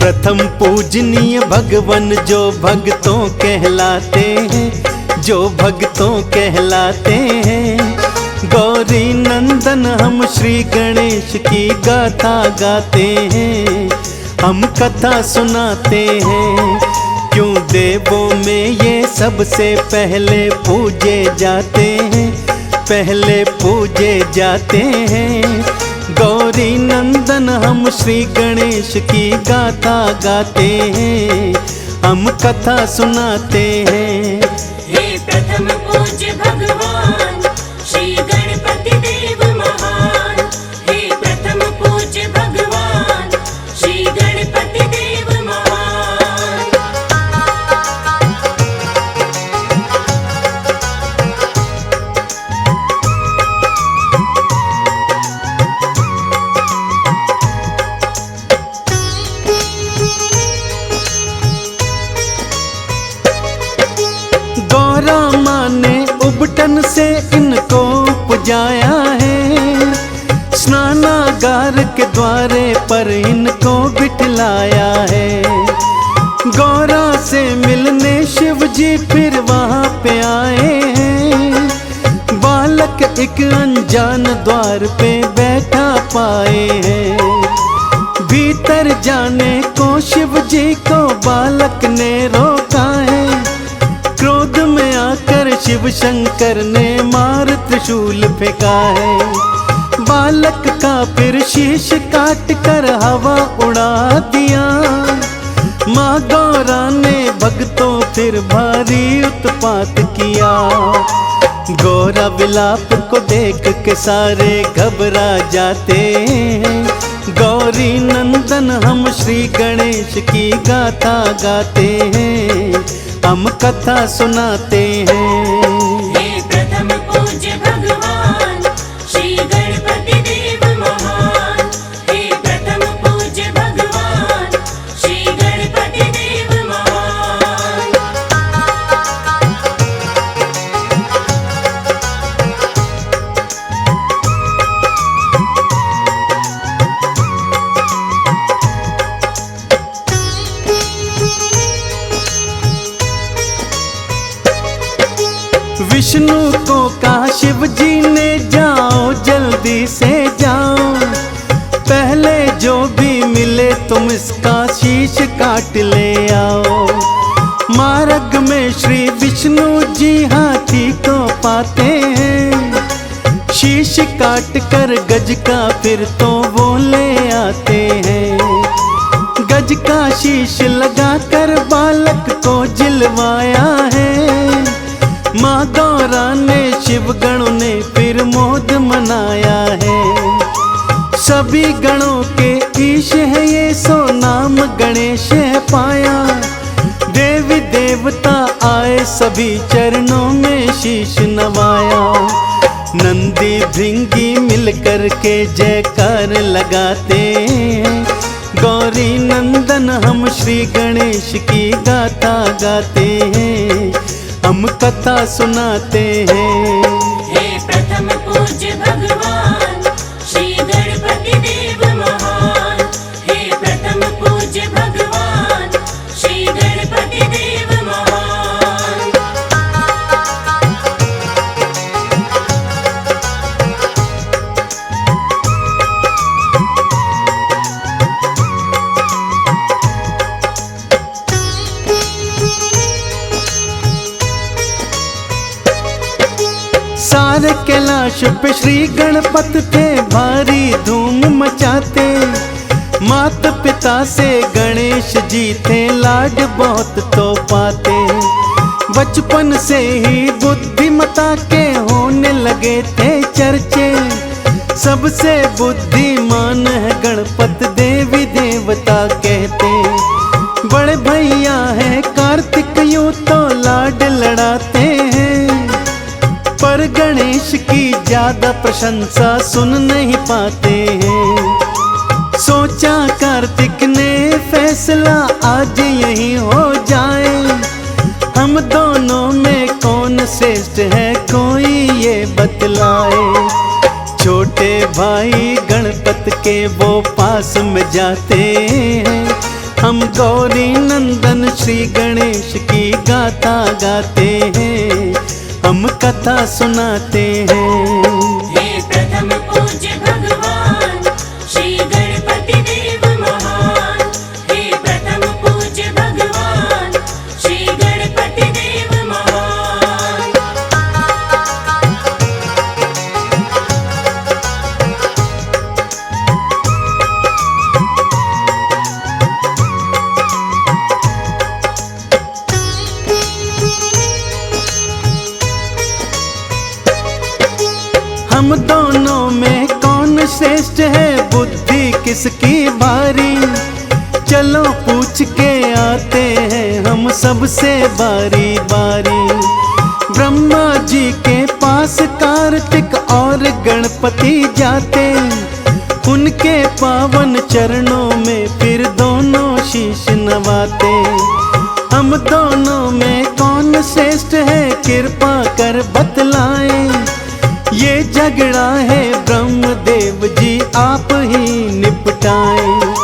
प्रथम पूजनीय भगवन जो भक्तों कहलाते हैं, जो भक्तों कहलाते हैं। गौरी नंदन हम श्री गणेश की गाथा गाते हैं, हम कथा सुनाते हैं। क्यों देवों में ये सबसे पहले पूजे जाते हैं, पहले पूजे जाते हैं। गौरी नंदन हम श्री गणेश की गाथा गाते हैं, हम कथा सुनाते हैं। हे प्रथम पूज्य भगवान श्री गणपति देव महान, हे प्रथम पूज्य भगवान श्री गणपति देव महान। गौरा माँ ने उबटन से इनको पुजाया है, स्नानागार के द्वारे पर इनको बिठलाया है। गौरा से मिलने शिव जी फिर वहाँ पे आए हैं, बालक एक अनजान द्वार पे बैठा पाए हैं। भीतर जाने को शिव जी को बालक ने रोका है, क्रोध में आकर शिव शंकर ने मार त्रिशूल फेंका है। बालक का फिर शीश काट कर हवा उड़ा दिया, माँ गौरा ने भक्तों फिर भारी उत्पात किया। गौरा विलाप को देख के सारे घबरा जाते हैं, गौरी नंदन हम श्री गणेश की गाथा गाते हैं, हम कथा सुनाते हैं। हे प्रथम पूज्य भगवान श्री गणपति देव महान, हे प्रथम पूज्य भगवान श्री गणपति देव महान। विष्णु को कहा शिव जी ने जाओ जल्दी से जाओ, पहले जो भी मिले तुम इसका शीश काट ले आओ। मार्ग में श्री विष्णु जी हाथी को पाते हैं, शीश काट कर गज का फिर तो वो ले आते हैं। गज का शीश लगा कर बालक को जिलवाया है, माँ गौरा ने शिव गणों ने फिर मोद मनाया है। सभी गणों के ईश है ये सो नाम गणेश है पाया। देवी देवता आए सभी चरणों में शीश नवाया। नंदी भृंगी मिलकर के जयकार लगाते हैं, गौरी नंदन हम श्री गणेश की गाथा गाते हैं, हम कथा सुनाते हैं। हे प्रथम पूज्य भगवान श्री गणपति देव महान, हे प्रथम पूज्य भगवान श्री गणपति देव महान। सारे कैलाश पे श्री गणपत थे भारी धूम मचाते। माता पिता से गणेश जी थे लाड बहुत तो पाते। बचपन से ही बुद्धिमता के होने लगे थे चर्चे, सबसे बुद्धिमान है गणपत देवी देवता कहते। बड़े भैया है कार्तिक यूं तो लाड लड़ाते हैं, पर गणेश की ज्यादा प्रशंसा सुन नहीं पाते हैं। सोचा कार्तिक ने फैसला आज यही हो जाए, हम दोनों में कौन श्रेष्ठ है कोई ये बतलाए। छोटे भाई गणपत के वो पास में जाते हैं, हम गौरी नंदन श्री गणेश की गाथा गाते हैं, हम कथा सुनाते हैं। हे प्रथम पूज्य भगवान श्री गणपति देव महान, हे प्रथम पूज्य भगवान श्री गणपति देव महान। हम दोनों में कौन श्रेष्ठ है, बुद्धि किसकी भारी, चलो पूछ के आते हैं हम सबसे बारी बारी। ब्रह्मा जी के पास कार्तिक और गणपति जाते, उनके पावन चरणों में फिर दोनों शीश नवाते। हम दोनों में कौन श्रेष्ठ है, कृपा कर बतलाएं, ये झगड़ा है ब्रह्मदेव जी आप ही निपटाएं।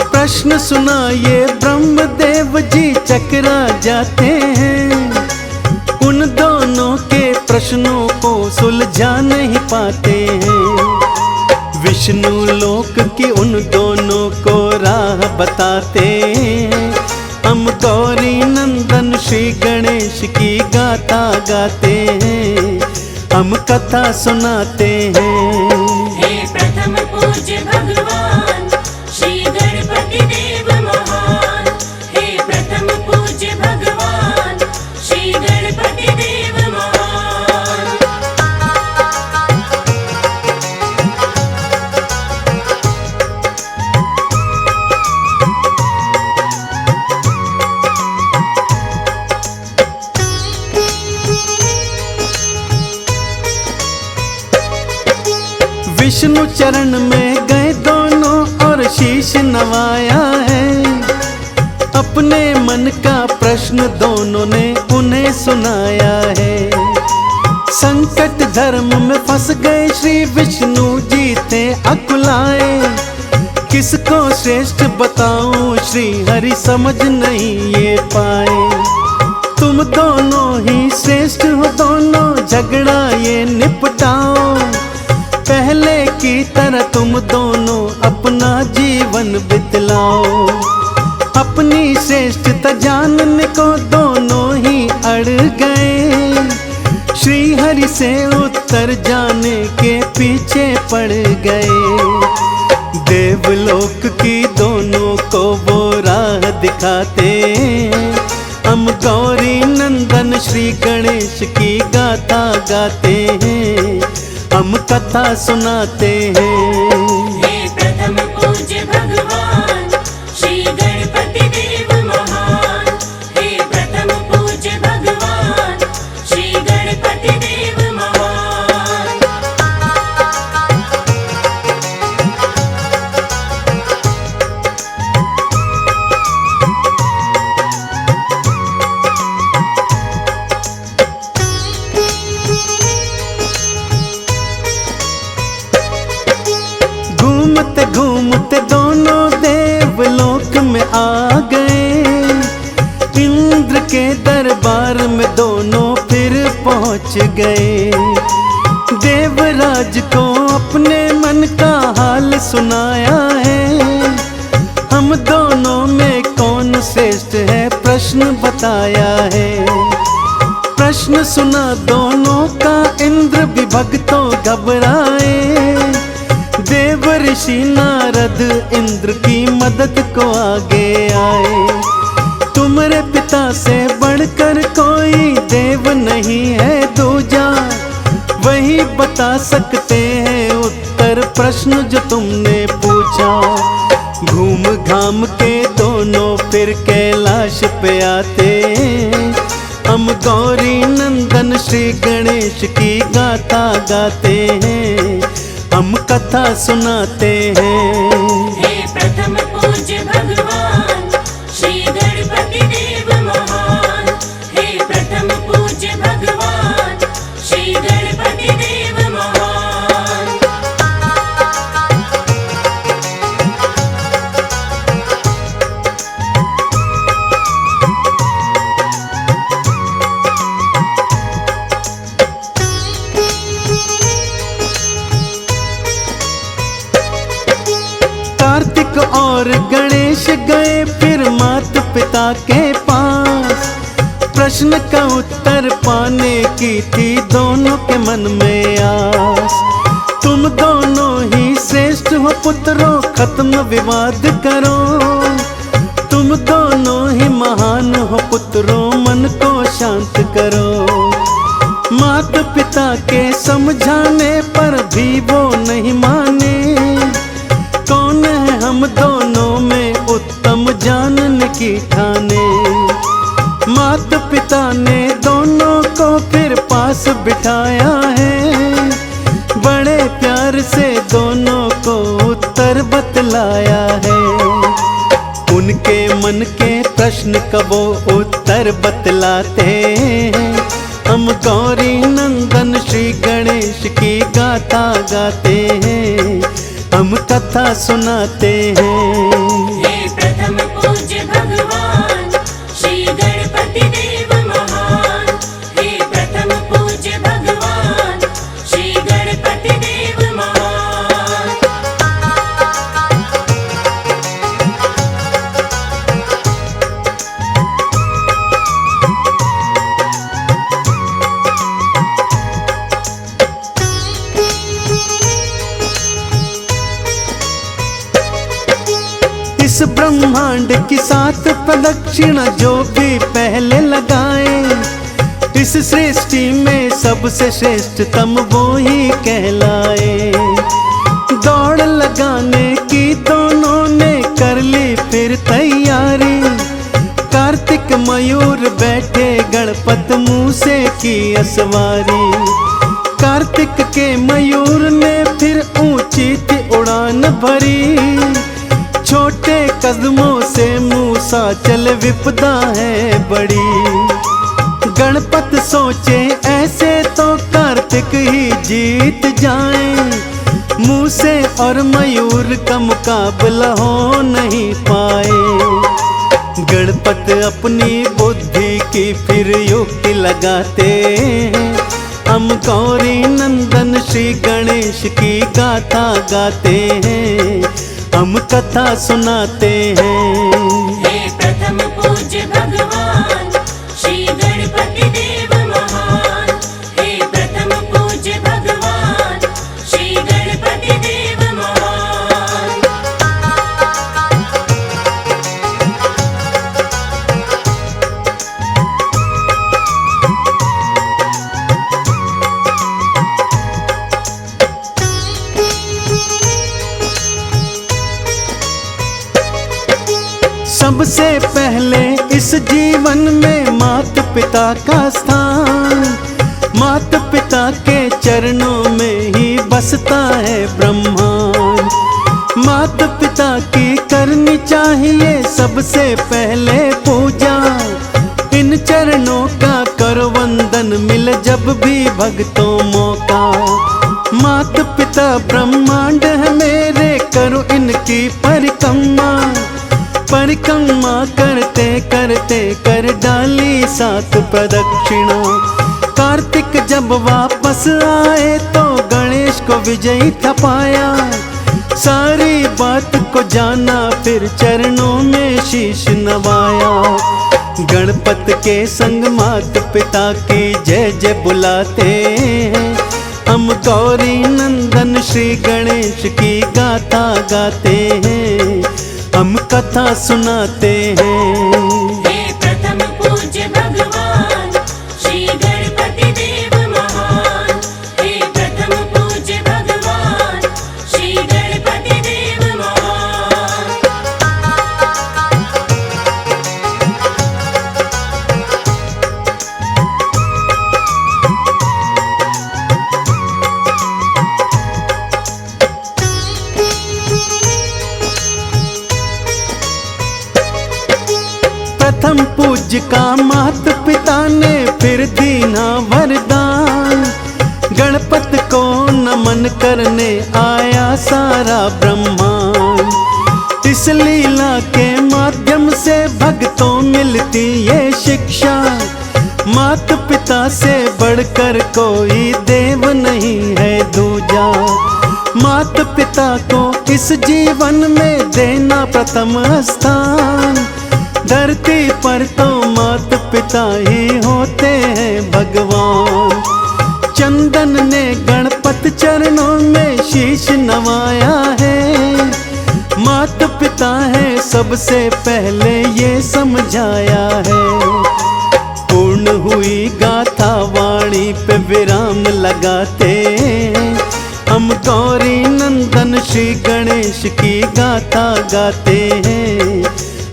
प्रश्न सुनाइए ब्रह्मदेव जी चकरा जाते हैं, उन दोनों के प्रश्नों को सुलझा नहीं पाते हैं। विष्णु लोक की उन दोनों को राह बताते हैं, हम गौरी नंदन श्री गणेश की गाथा गाते हैं, हम कथा सुनाते हैं। हे प्रथम पूज्य भगवान श्री गणपति देव महान, हे प्रथम पूज्य भगवान श्री गणपति देव महान। विष्णु चरण में गए दोनों और शीश नवाया है, अपने मन का प्रश्न दोनों ने उन्हें सुनाया है। संकट धर्म में फंस गए श्री विष्णु जी थे अकुलाए, किसको श्रेष्ठ बताऊं श्री हरि समझ नहीं ये पाए। तुम दोनों ही श्रेष्ठ हो, दोनों झगड़ा ये निपटाओ, पहले की तरह तुम दोनों अपना जीवन बितलाओ। अपनी श्रेष्ठता जानने को दोनों ही अड़ गए, श्री हरि से उत्तर जाने के पीछे पड़ गए। देवलोक की दोनों को वो राह दिखाते, हम गौरी नंदन श्री गणेश की गाथा गाते हैं, हम कथा सुनाते हैं। हे प्रथम पूज्य भगवान श्री गणपति देव महान, हे प्रथम पूज्य भगवान श्री गणपति देव महान। घूमते घूमते दोनों देवलोक में आ गए, इंद्र के दरबार में दोनों फिर पहुंच गए। देवराज को अपने मन का हाल सुनाया है, हम दोनों में कौन श्रेष्ठ है प्रश्न बताया है। प्रश्न सुना दोनों का इंद्र भी भक्तों घबराए, देव ऋषि नारद इंद्र की मदद को आगे आए। तुम्हारे पिता से बढ़कर कोई देव नहीं है दूजा, वही बता सकते हैं उत्तर प्रश्न जो तुमने पूछा। घूम घाम के दोनों फिर कैलाश पे आते, हम गौरी नंदन श्री गणेश की गाथा गाते हैं, हम कथा सुनाते हैं। हे प्रथम पूज्य भगवान श्री गणपति देव महान, हे प्रथम पूज्य भगवान श्री गणपति देव महान। और गणेश गए फिर माता पिता के पास। प्रश्न का उत्तर पाने की थी दोनों के मन में आस। तुम दोनों ही श्रेष्ठ हो पुत्रों, खत्म विवाद करो। तुम दोनों ही महान हो पुत्रों, मन को शांत करो। माता पिता के समझाने पर भी वो नहीं माने। कौन है हम दोनों में उत्तम जानन की ठाने। माता पिता ने दोनों को फिर पास बिठाया है। बड़े प्यार से दोनों को उत्तर बतलाया है। उनके मन के प्रश्न का वो उत्तर बतलाते हैं। हम गौरी नंदन श्री गणेश की गाथा गाते हैं, हम कथा सुनाते हैं। हे प्रथम पूज्य भगवान श्री गणपति देव महान। हे प्रथम पूज्य भगवान श्री गणपति देव महान। इस ब्रह्मांड की 7 प्रदक्षिणा जो भी पहले लगाए, इस सृष्टि में सबसे श्रेष्ठतम वो ही कहलाए। दौड़ लगाने की दोनों ने कर ली फिर तैयारी। कार्तिक मयूर बैठे गणपत मूसे की असवारी। कार्तिक के मयूर ने फिर ऊंची थी उड़ान भरी। छोटे कदमों से मूसा चल विपदा है बड़ी। गणपत सोचे ऐसे तो कार्तिक ही जीत जाएं। मूसे और मयूर का मुकाबला हो नहीं पाए। गणपत अपनी बुद्धि की फिर युक्ति लगाते हैं। हम गौरी नंदन श्री गणेश की गाथा गाते हैं, हम कथा सुनाते हैं। हे प्रथम पूज्य भगवान श्री गणपति देव महान। हे प्रथम पूज्य भगवान श्री गणपति देव महान। सबसे पहले इस जीवन में माता पिता का स्थान। माता पिता के चरणों में ही बसता है ब्रह्मांड। माता पिता की करनी चाहिए सबसे पहले पूजा। इन चरणों का करो वंदन मिल जब भी भक्तों मौका। माता पिता ब्रह्मांड है मेरे, करो इनकी परिक्रमा। परिक्रमा करते करते कर डाली 7 प्रदक्षिणा। कार्तिक जब वापस आए तो गणेश को विजयी था पाया। सारी बात को जाना फिर चरणों में शीश नवाया। गणपत के संग माता पिता की जय जय बुलाते हैं। हम गौरी नंदन श्री गणेश की गाथा गाते हैं, हम कथा सुनाते हैं। हे प्रथम पूज्य भगवान श्री गणपति देव महान। हे प्रथम पूज्य भगवान श्री गणपति देव महान। प्रथम पूज्य का माता पिता ने फिर दीना वरदान। गणपत को नमन करने आया सारा ब्रह्मांड। इस लीला के माध्यम से भक्तों मिलती ये शिक्षा। माता पिता से बढ़कर कोई देव नहीं है दूजा। माता पिता को इस जीवन में देना प्रथम स्थान। धरती पर तो माता पिता ही होते हैं भगवान। चंदन ने गणपति चरणों में शीश नवाया है। माता पिता है सबसे पहले ये समझाया है। पूर्ण हुई गाथा वाणी पे विराम लगाते। हम गौरी नंदन श्री गणेश की गाथा गाते हैं।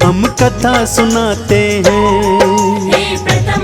हम कथा सुनाते हैं। हे प्रथम